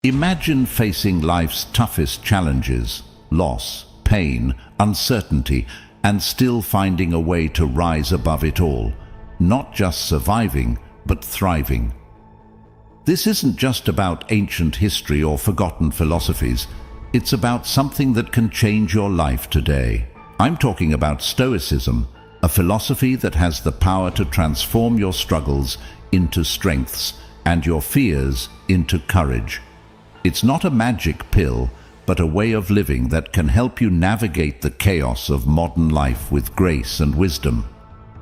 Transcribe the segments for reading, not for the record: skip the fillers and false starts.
Imagine facing life's toughest challenges, loss, pain, uncertainty, and still finding a way to rise above it all, not just surviving, but thriving. This isn't just about ancient history or forgotten philosophies. It's about something that can change your life today. I'm talking about Stoicism, a philosophy that has the power to transform your struggles into strengths and your fears into courage. It's not a magic pill, but a way of living that can help you navigate the chaos of modern life with grace and wisdom.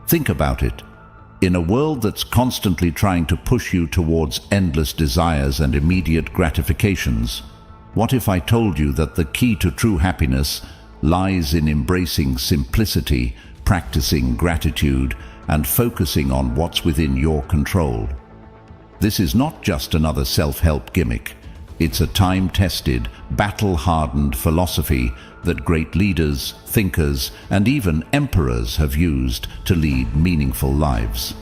Think about it. In a world that's constantly trying to push you towards endless desires and immediate gratifications, what if I told you that the key to true happiness lies in embracing simplicity, practicing gratitude, and focusing on what's within your control? This is not just another self-help gimmick. It's a time-tested, battle-hardened philosophy that great leaders, thinkers, and even emperors have used to lead meaningful lives.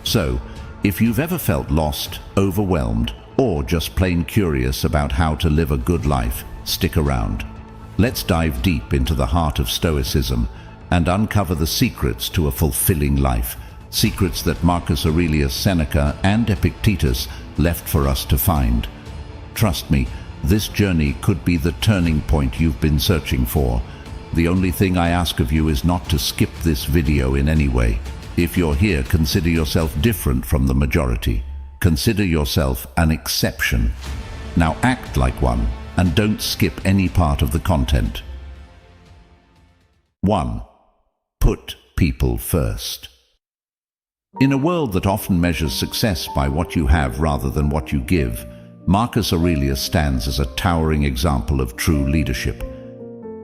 So, if you've ever felt lost, overwhelmed, or just plain curious about how to live a good life, stick around. Let's dive deep into the heart of Stoicism and uncover the secrets to a fulfilling life, secrets that Marcus Aurelius, Seneca, and Epictetus left for us to find. Trust me, this journey could be the turning point you've been searching for. The only thing I ask of you is not to skip this video in any way. If you're here, consider yourself different from the majority. Consider yourself an exception. Now act like one, and don't skip any part of the content. 1. Put people first. In a world that often measures success by what you have rather than what you give, Marcus Aurelius stands as a towering example of true leadership.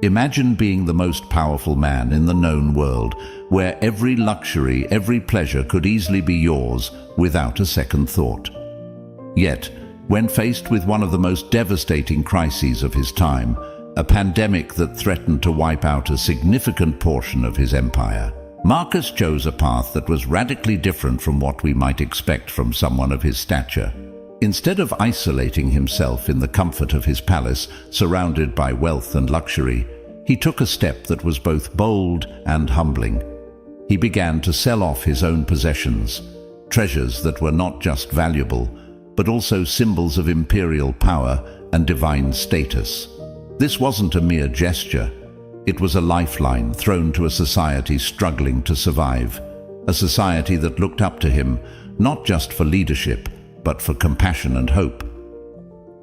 Imagine being the most powerful man in the known world, where every luxury, every pleasure could easily be yours without a second thought. Yet, when faced with one of the most devastating crises of his time, a pandemic that threatened to wipe out a significant portion of his empire, Marcus chose a path that was radically different from what we might expect from someone of his stature. Instead of isolating himself in the comfort of his palace, surrounded by wealth and luxury, he took a step that was both bold and humbling. He began to sell off his own possessions, treasures that were not just valuable, but also symbols of imperial power and divine status. This wasn't a mere gesture. It was a lifeline thrown to a society struggling to survive, a society that looked up to him, not just for leadership, but for compassion and hope.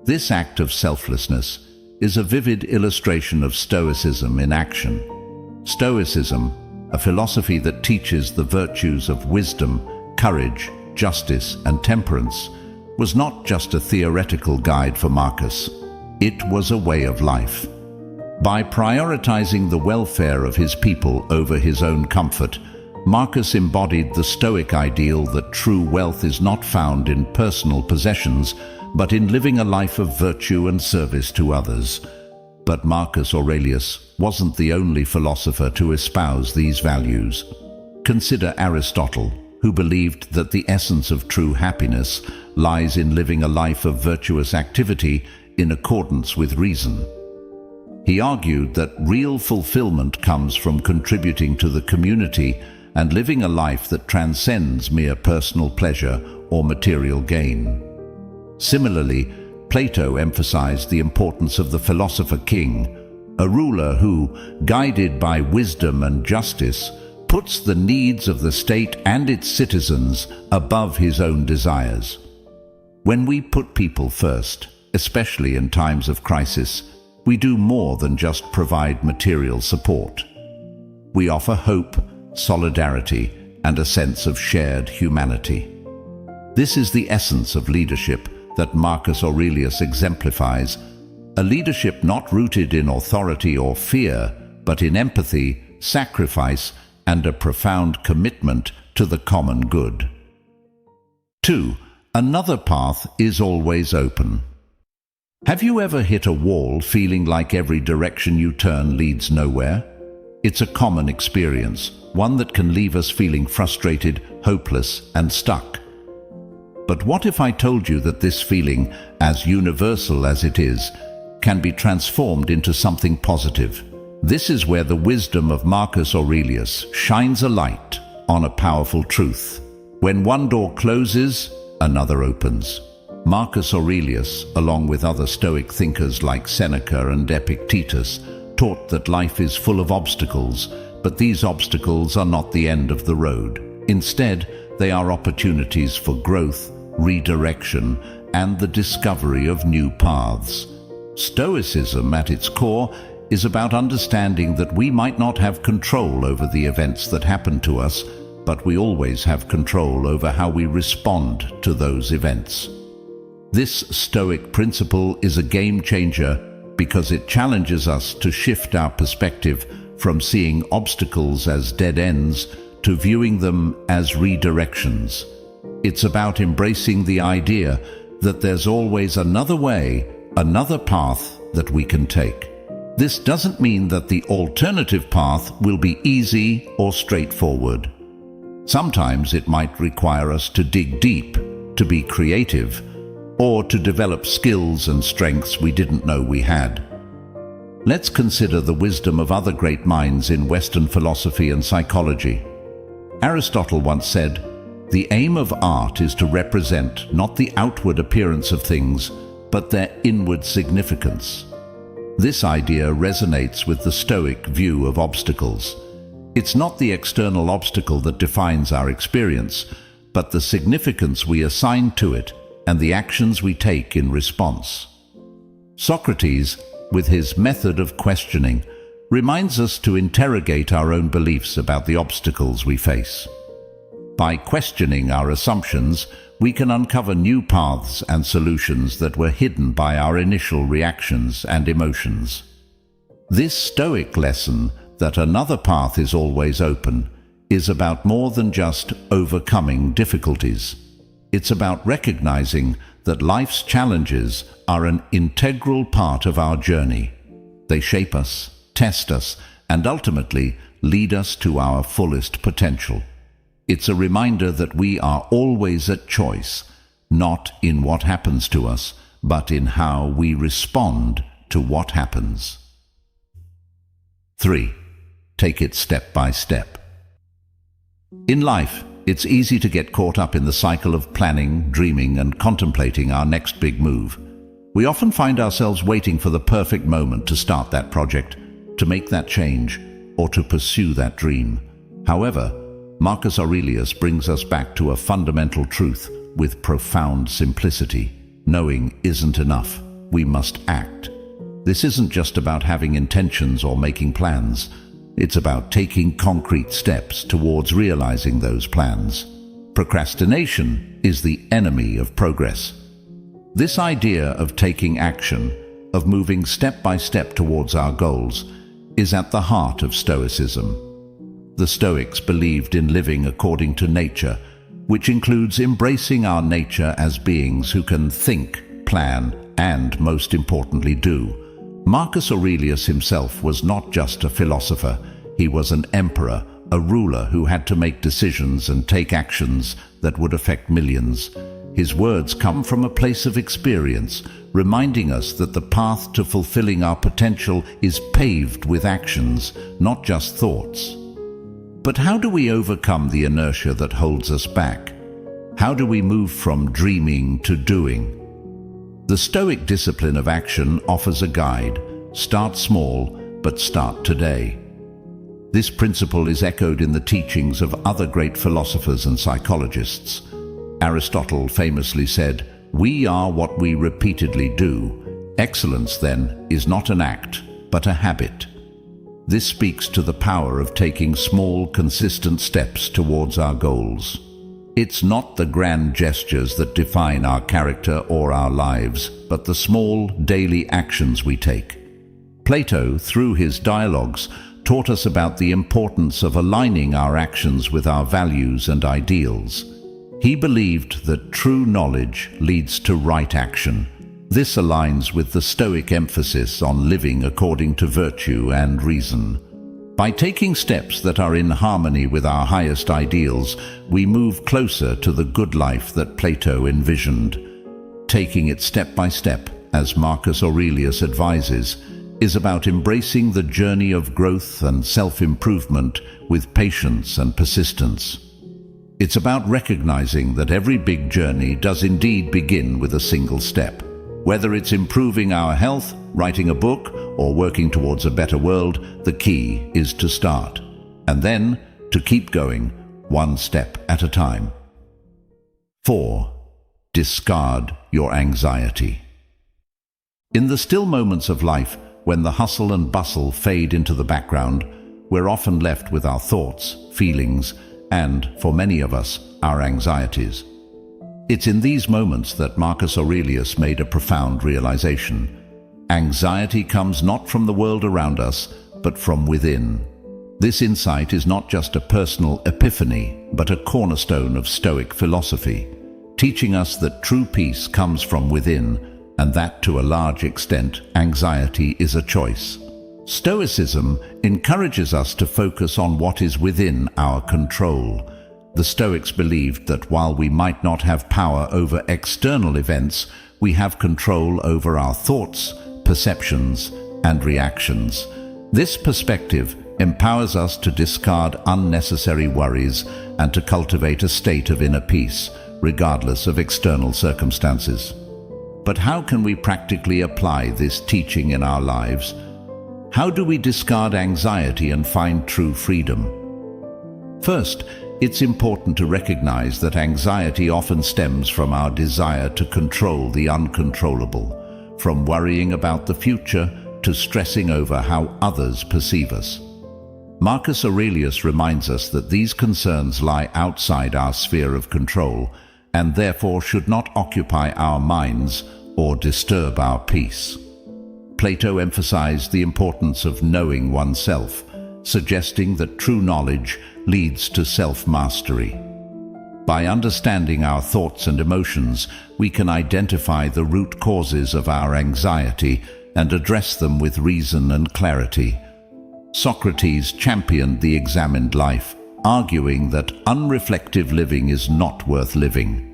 This act of selflessness is a vivid illustration of Stoicism in action. Stoicism, a philosophy that teaches the virtues of wisdom, courage, justice, and temperance, was not just a theoretical guide for Marcus. It was a way of life. By prioritizing the welfare of his people over his own comfort, Marcus embodied the Stoic ideal that true wealth is not found in personal possessions, but in living a life of virtue and service to others. But Marcus Aurelius wasn't the only philosopher to espouse these values. Consider Aristotle, who believed that the essence of true happiness lies in living a life of virtuous activity in accordance with reason. He argued that real fulfillment comes from contributing to the community and living a life that transcends mere personal pleasure or material gain. Similarly, Plato emphasized the importance of the philosopher king, a ruler who, guided by wisdom and justice, puts the needs of the state and its citizens above his own desires. When we put people first, especially in times of crisis, we do more than just provide material support. We offer hope, solidarity, and a sense of shared humanity. This is the essence of leadership that Marcus Aurelius exemplifies, a leadership not rooted in authority or fear, but in empathy, sacrifice, and a profound commitment to the common good. 2. Another path is always open. Have you ever hit a wall feeling like every direction you turn leads nowhere? It's a common experience, one that can leave us feeling frustrated, hopeless, and stuck. But what if I told you that this feeling, as universal as it is, can be transformed into something positive? This is where the wisdom of Marcus Aurelius shines a light on a powerful truth. When one door closes, another opens. Marcus Aurelius, along with other Stoic thinkers like Seneca and Epictetus, taught that life is full of obstacles, but these obstacles are not the end of the road. Instead, they are opportunities for growth, redirection, and the discovery of new paths. Stoicism, at its core, is about understanding that we might not have control over the events that happen to us, but we always have control over how we respond to those events. This Stoic principle is a game changer because it challenges us to shift our perspective from seeing obstacles as dead ends to viewing them as redirections. It's about embracing the idea that there's always another way, another path that we can take. This doesn't mean that the alternative path will be easy or straightforward. Sometimes it might require us to dig deep, to be creative, or to develop skills and strengths we didn't know we had. Let's consider the wisdom of other great minds in Western philosophy and psychology. Aristotle once said, "The aim of art is to represent not the outward appearance of things, but their inward significance." This idea resonates with the Stoic view of obstacles. It's not the external obstacle that defines our experience, but the significance we assign to it and the actions we take in response. Socrates, with his method of questioning, reminds us to interrogate our own beliefs about the obstacles we face. By questioning our assumptions, we can uncover new paths and solutions that were hidden by our initial reactions and emotions. This Stoic lesson that another path is always open is about more than just overcoming difficulties. It's about recognizing that life's challenges are an integral part of our journey. They shape us, test us, and ultimately lead us to our fullest potential. It's a reminder that we are always at choice, not in what happens to us, but in how we respond to what happens. 3. Take it step by step. In life, it's easy to get caught up in the cycle of planning, dreaming, and contemplating our next big move. We often find ourselves waiting for the perfect moment to start that project, to make that change, or to pursue that dream. However, Marcus Aurelius brings us back to a fundamental truth with profound simplicity. Knowing isn't enough. We must act. This isn't just about having intentions or making plans. It's about taking concrete steps towards realizing those plans. Procrastination is the enemy of progress. This idea of taking action, of moving step by step towards our goals, is at the heart of Stoicism. The Stoics believed in living according to nature, which includes embracing our nature as beings who can think, plan, and, most importantly, do. Marcus Aurelius himself was not just a philosopher. He was an emperor, a ruler who had to make decisions and take actions that would affect millions. His words come from a place of experience, reminding us that the path to fulfilling our potential is paved with actions, not just thoughts. But how do we overcome the inertia that holds us back? How do we move from dreaming to doing? The Stoic discipline of action offers a guide. Start small, but start today. This principle is echoed in the teachings of other great philosophers and psychologists. Aristotle famously said, "We are what we repeatedly do." Excellence, then, is not an act, but a habit. This speaks to the power of taking small, consistent steps towards our goals. It's not the grand gestures that define our character or our lives, but the small, daily actions we take. Plato, through his dialogues, taught us about the importance of aligning our actions with our values and ideals. He believed that true knowledge leads to right action. This aligns with the Stoic emphasis on living according to virtue and reason. By taking steps that are in harmony with our highest ideals, we move closer to the good life that Plato envisioned. Taking it step by step, as Marcus Aurelius advises, is about embracing the journey of growth and self-improvement with patience and persistence. It's about recognizing that every big journey does indeed begin with a single step. Whether it's improving our health, writing a book, or working towards a better world, the key is to start, and then to keep going, one step at a time. 4. Discard your anxiety. In the still moments of life, when the hustle and bustle fade into the background, we're often left with our thoughts, feelings, and, for many of us, our anxieties. It's in these moments that Marcus Aurelius made a profound realization. Anxiety comes not from the world around us, but from within. This insight is not just a personal epiphany, but a cornerstone of Stoic philosophy, teaching us that true peace comes from within, and that to a large extent, anxiety is a choice. Stoicism encourages us to focus on what is within our control. The Stoics believed that while we might not have power over external events, we have control over our thoughts, perceptions, and reactions. This perspective empowers us to discard unnecessary worries and to cultivate a state of inner peace, regardless of external circumstances. But how can we practically apply this teaching in our lives? How do we discard anxiety and find true freedom? First, it's important to recognize that anxiety often stems from our desire to control the uncontrollable, from worrying about the future to stressing over how others perceive us. Marcus Aurelius reminds us that these concerns lie outside our sphere of control and therefore should not occupy our minds or disturb our peace. Plato emphasized the importance of knowing oneself, suggesting that true knowledge leads to self-mastery. By understanding our thoughts and emotions, we can identify the root causes of our anxiety and address them with reason and clarity. Socrates championed the examined life, arguing that unreflective living is not worth living.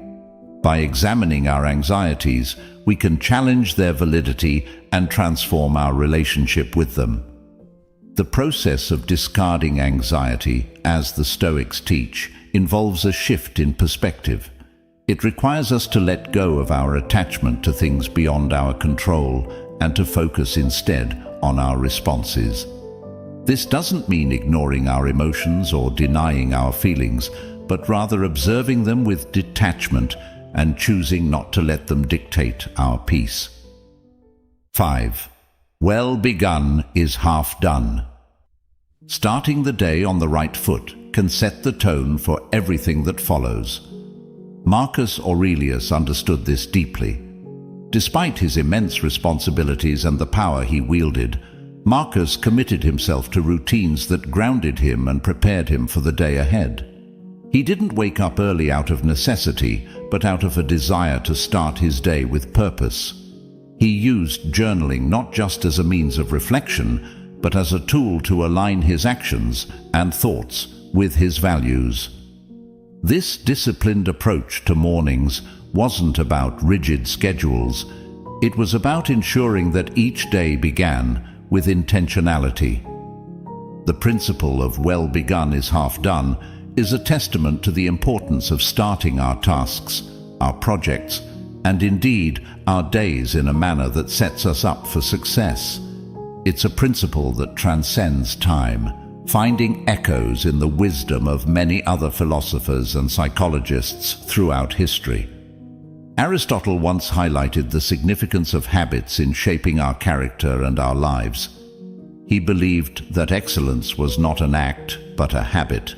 By examining our anxieties, we can challenge their validity and transform our relationship with them. The process of discarding anxiety, as the Stoics teach, involves a shift in perspective. It requires us to let go of our attachment to things beyond our control and to focus instead on our responses. This doesn't mean ignoring our emotions or denying our feelings, but rather observing them with detachment and choosing not to let them dictate our peace. 5. Well begun is half done. Starting the day on the right foot can set the tone for everything that follows. Marcus Aurelius understood this deeply. Despite his immense responsibilities and the power he wielded, Marcus committed himself to routines that grounded him and prepared him for the day ahead. He didn't wake up early out of necessity, but out of a desire to start his day with purpose. He used journaling not just as a means of reflection, but as a tool to align his actions and thoughts with his values. This disciplined approach to mornings wasn't about rigid schedules. It was about ensuring that each day began with intentionality. The principle of well begun is half done is a testament to the importance of starting our tasks, our projects, and indeed our days in a manner that sets us up for success. It's a principle that transcends time, finding echoes in the wisdom of many other philosophers and psychologists throughout history. Aristotle once highlighted the significance of habits in shaping our character and our lives. He believed that excellence was not an act, but a habit.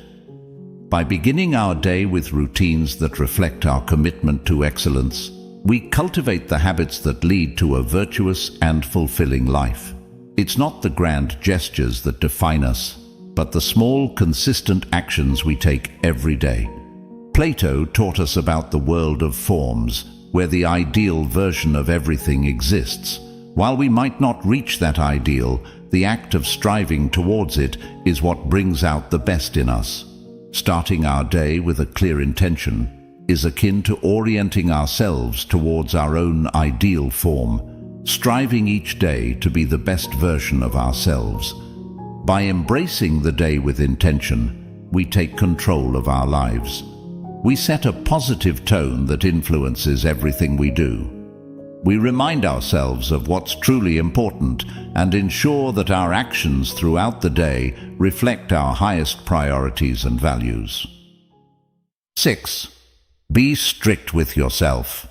By beginning our day with routines that reflect our commitment to excellence, we cultivate the habits that lead to a virtuous and fulfilling life. It's not the grand gestures that define us, but the small, consistent actions we take every day. Plato taught us about the world of forms, where the ideal version of everything exists. While we might not reach that ideal, the act of striving towards it is what brings out the best in us. Starting our day with a clear intention is akin to orienting ourselves towards our own ideal form, striving each day to be the best version of ourselves. By embracing the day with intention, we take control of our lives. We set a positive tone that influences everything we do. We remind ourselves of what's truly important and ensure that our actions throughout the day reflect our highest priorities and values. 6. Be strict with yourself.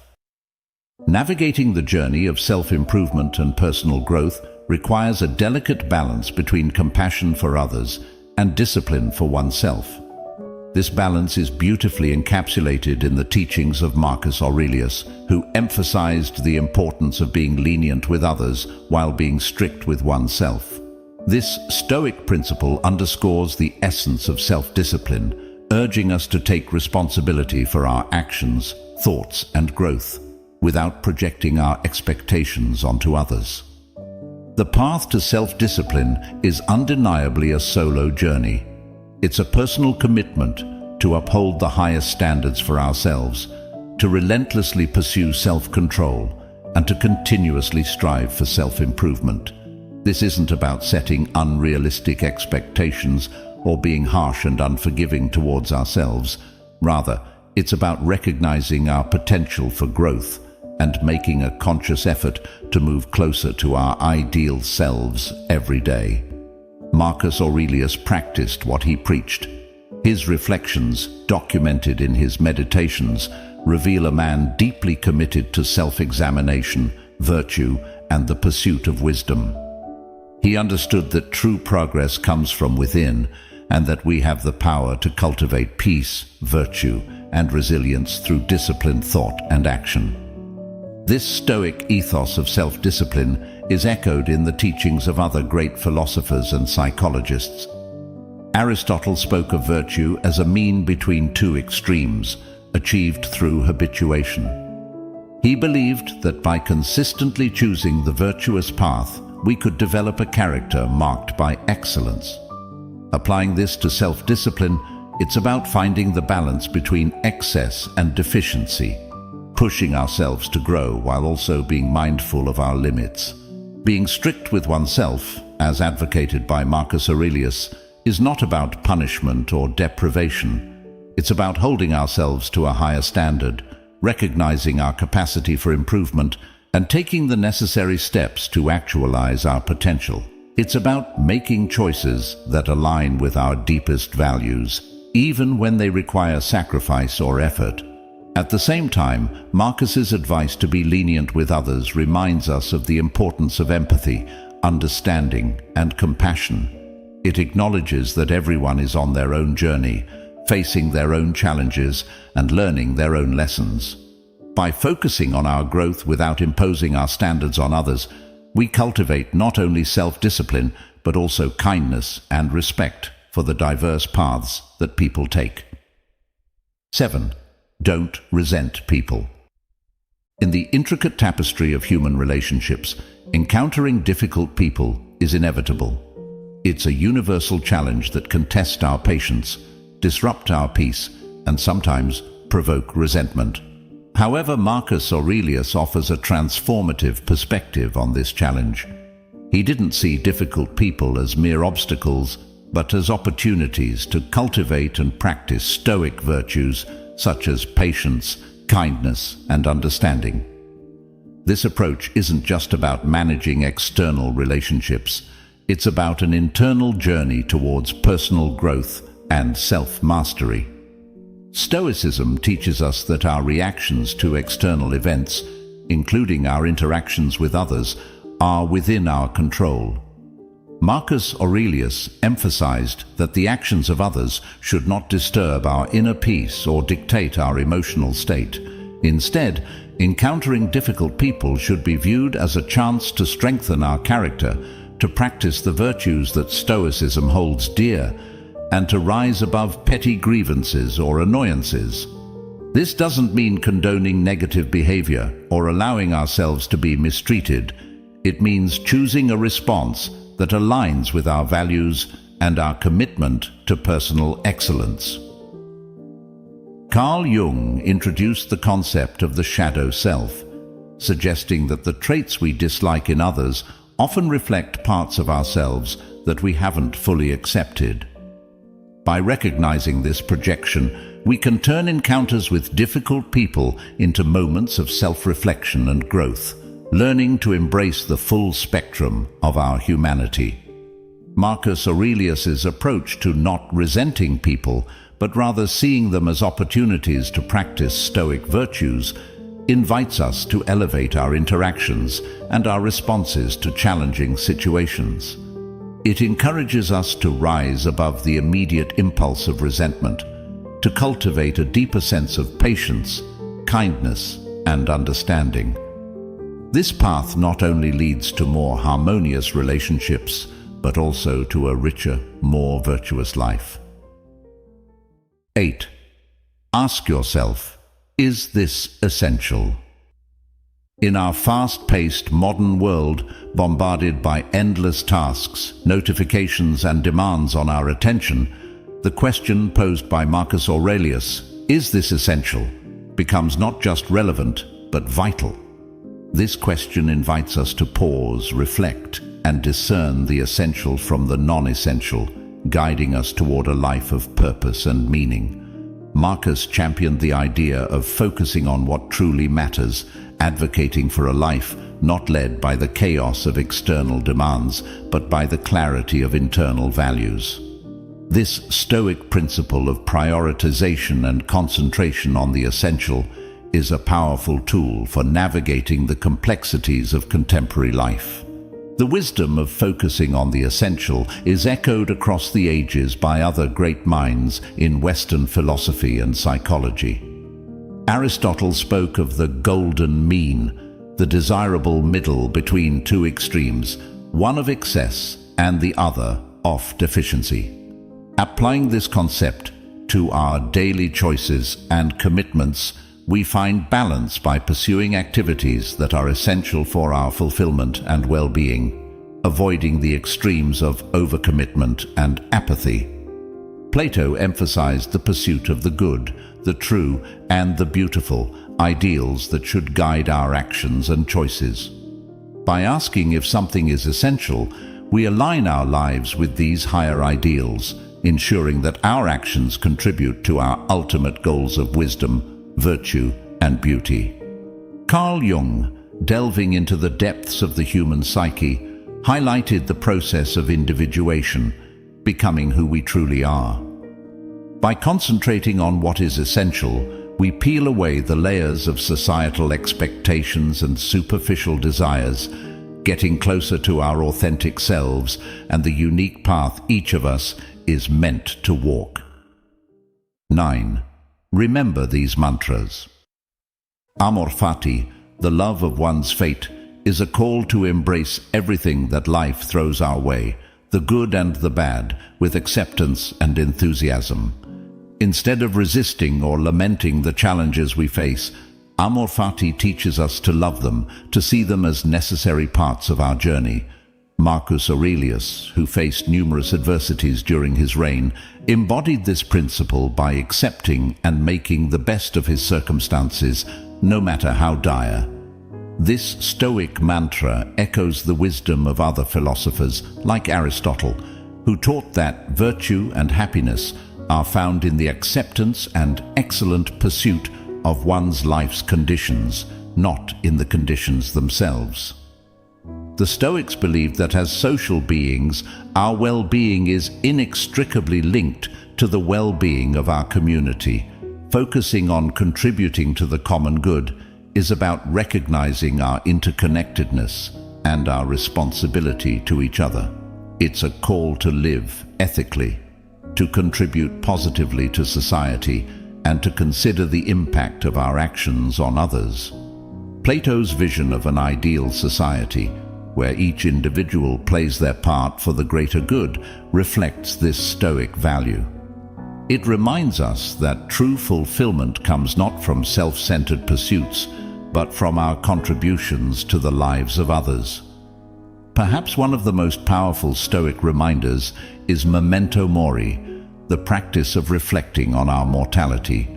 Navigating the journey of self-improvement and personal growth requires a delicate balance between compassion for others and discipline for oneself. This balance is beautifully encapsulated in the teachings of Marcus Aurelius, who emphasized the importance of being lenient with others while being strict with oneself. This Stoic principle underscores the essence of self-discipline, urging us to take responsibility for our actions, thoughts, and growth, without projecting our expectations onto others. The path to self-discipline is undeniably a solo journey. It's a personal commitment to uphold the highest standards for ourselves, to relentlessly pursue self-control, and to continuously strive for self-improvement. This isn't about setting unrealistic expectations or being harsh and unforgiving towards ourselves. Rather, it's about recognizing our potential for growth and making a conscious effort to move closer to our ideal selves every day. Marcus Aurelius practiced what he preached. His reflections, documented in his Meditations, reveal a man deeply committed to self-examination, virtue, and the pursuit of wisdom. He understood that true progress comes from within, and that we have the power to cultivate peace, virtue, and resilience through disciplined thought and action. This Stoic ethos of self-discipline is echoed in the teachings of other great philosophers and psychologists. Aristotle spoke of virtue as a mean between two extremes, achieved through habituation. He believed that by consistently choosing the virtuous path, we could develop a character marked by excellence. Applying this to self-discipline, it's about finding the balance between excess and deficiency, pushing ourselves to grow while also being mindful of our limits. Being strict with oneself, as advocated by Marcus Aurelius, is not about punishment or deprivation. It's about holding ourselves to a higher standard, recognizing our capacity for improvement, and taking the necessary steps to actualize our potential. It's about making choices that align with our deepest values, even when they require sacrifice or effort. At the same time, Marcus's advice to be lenient with others reminds us of the importance of empathy, understanding, and compassion. It acknowledges that everyone is on their own journey, facing their own challenges and learning their own lessons. By focusing on our growth without imposing our standards on others, we cultivate not only self-discipline, but also kindness and respect for the diverse paths that people take. 7. Don't resent people. In the intricate tapestry of human relationships, encountering difficult people is inevitable. It's a universal challenge that can test our patience, disrupt our peace, and sometimes provoke resentment. However, Marcus Aurelius offers a transformative perspective on this challenge. He didn't see difficult people as mere obstacles, but as opportunities to cultivate and practice Stoic virtues such as patience, kindness, and understanding. This approach isn't just about managing external relationships. It's about an internal journey towards personal growth and self-mastery. Stoicism teaches us that our reactions to external events, including our interactions with others, are within our control. Marcus Aurelius emphasized that the actions of others should not disturb our inner peace or dictate our emotional state. Instead, encountering difficult people should be viewed as a chance to strengthen our character, to practice the virtues that Stoicism holds dear, and to rise above petty grievances or annoyances. This doesn't mean condoning negative behavior or allowing ourselves to be mistreated. It means choosing a response that aligns with our values and our commitment to personal excellence. Carl Jung introduced the concept of the shadow self, suggesting that the traits we dislike in others often reflect parts of ourselves that we haven't fully accepted. By recognizing this projection, we can turn encounters with difficult people into moments of self-reflection and growth, learning to embrace the full spectrum of our humanity. Marcus Aurelius's approach to not resenting people, but rather seeing them as opportunities to practice Stoic virtues, invites us to elevate our interactions and our responses to challenging situations. It encourages us to rise above the immediate impulse of resentment, to cultivate a deeper sense of patience, kindness, and understanding. This path not only leads to more harmonious relationships, but also to a richer, more virtuous life. 8. Ask yourself, is this essential? In our fast-paced modern world, bombarded by endless tasks, notifications, and demands on our attention, the question posed by Marcus Aurelius, is this essential, becomes not just relevant, but vital. This question invites us to pause, reflect, and discern the essential from the non-essential, guiding us toward a life of purpose and meaning. Marcus championed the idea of focusing on what truly matters, advocating for a life not led by the chaos of external demands, but by the clarity of internal values. This Stoic principle of prioritization and concentration on the essential is a powerful tool for navigating the complexities of contemporary life. The wisdom of focusing on the essential is echoed across the ages by other great minds in Western philosophy and psychology. Aristotle spoke of the golden mean, the desirable middle between two extremes, one of excess and the other of deficiency. Applying this concept to our daily choices and commitments, we find balance by pursuing activities that are essential for our fulfillment and well-being, avoiding the extremes of overcommitment and apathy. Plato emphasized the pursuit of the good, the true, and the beautiful, ideals that should guide our actions and choices. By asking if something is essential, we align our lives with these higher ideals, ensuring that our actions contribute to our ultimate goals of wisdom, virtue, and beauty. Carl Jung, delving into the depths of the human psyche, highlighted the process of individuation, becoming who we truly are. By concentrating on what is essential, we peel away the layers of societal expectations and superficial desires, getting closer to our authentic selves and the unique path each of us is meant to walk. 9. Remember these mantras. Amor Fati, the love of one's fate, is a call to embrace everything that life throws our way, the good and the bad, with acceptance and enthusiasm. Instead of resisting or lamenting the challenges we face, Amor Fati teaches us to love them, to see them as necessary parts of our journey. Marcus Aurelius, who faced numerous adversities during his reign, embodied this principle by accepting and making the best of his circumstances, no matter how dire. This Stoic mantra echoes the wisdom of other philosophers, like Aristotle, who taught that virtue and happiness are found in the acceptance and excellent pursuit of one's life's conditions, not in the conditions themselves. The Stoics believed that as social beings, our well-being is inextricably linked to the well-being of our community. Focusing on contributing to the common good is about recognizing our interconnectedness and our responsibility to each other. It's a call to live ethically, to contribute positively to society, and to consider the impact of our actions on others. Plato's vision of an ideal society, where each individual plays their part for the greater good, reflects this Stoic value. It reminds us that true fulfillment comes not from self-centered pursuits, but from our contributions to the lives of others. Perhaps one of the most powerful Stoic reminders is Memento Mori, the practice of reflecting on our mortality.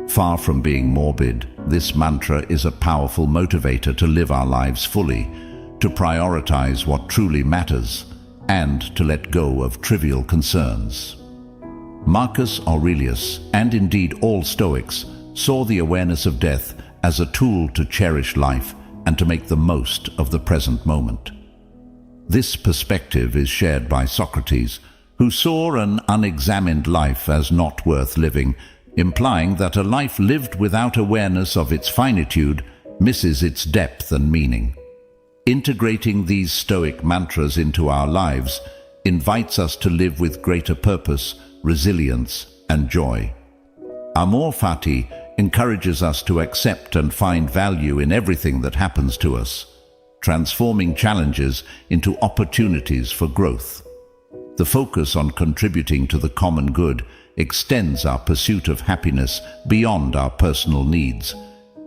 Far from being morbid, this mantra is a powerful motivator to live our lives fully, to prioritize what truly matters, and to let go of trivial concerns. Marcus Aurelius, and indeed all Stoics, saw the awareness of death as a tool to cherish life and to make the most of the present moment. This perspective is shared by Socrates, who saw an unexamined life as not worth living, implying that a life lived without awareness of its finitude misses its depth and meaning. Integrating these Stoic mantras into our lives invites us to live with greater purpose, resilience, and joy. Amor Fati encourages us to accept and find value in everything that happens to us, transforming challenges into opportunities for growth. The focus on contributing to the common good extends our pursuit of happiness beyond our personal needs,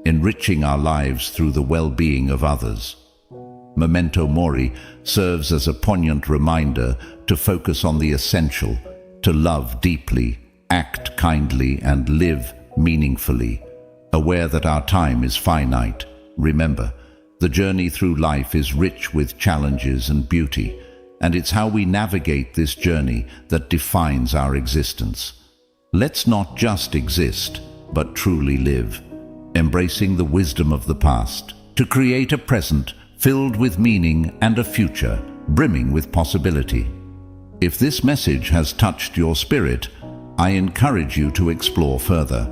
enriching our lives through the well-being of others. Memento Mori serves as a poignant reminder to focus on the essential, to love deeply, act kindly, and live meaningfully. Aware that our time is finite, remember, the journey through life is rich with challenges and beauty, and it's how we navigate this journey that defines our existence. Let's not just exist, but truly live, embracing the wisdom of the past, to create a present filled with meaning and a future brimming with possibility. If this message has touched your spirit, I encourage you to explore further.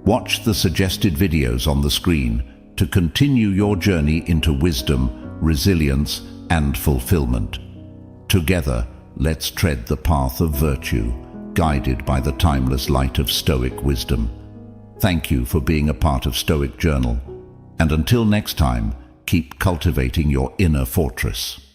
Watch the suggested videos on the screen to continue your journey into wisdom, resilience, and fulfillment. Together, let's tread the path of virtue, guided by the timeless light of Stoic wisdom. Thank you for being a part of Stoic Journal, and until next time, keep cultivating your inner fortress.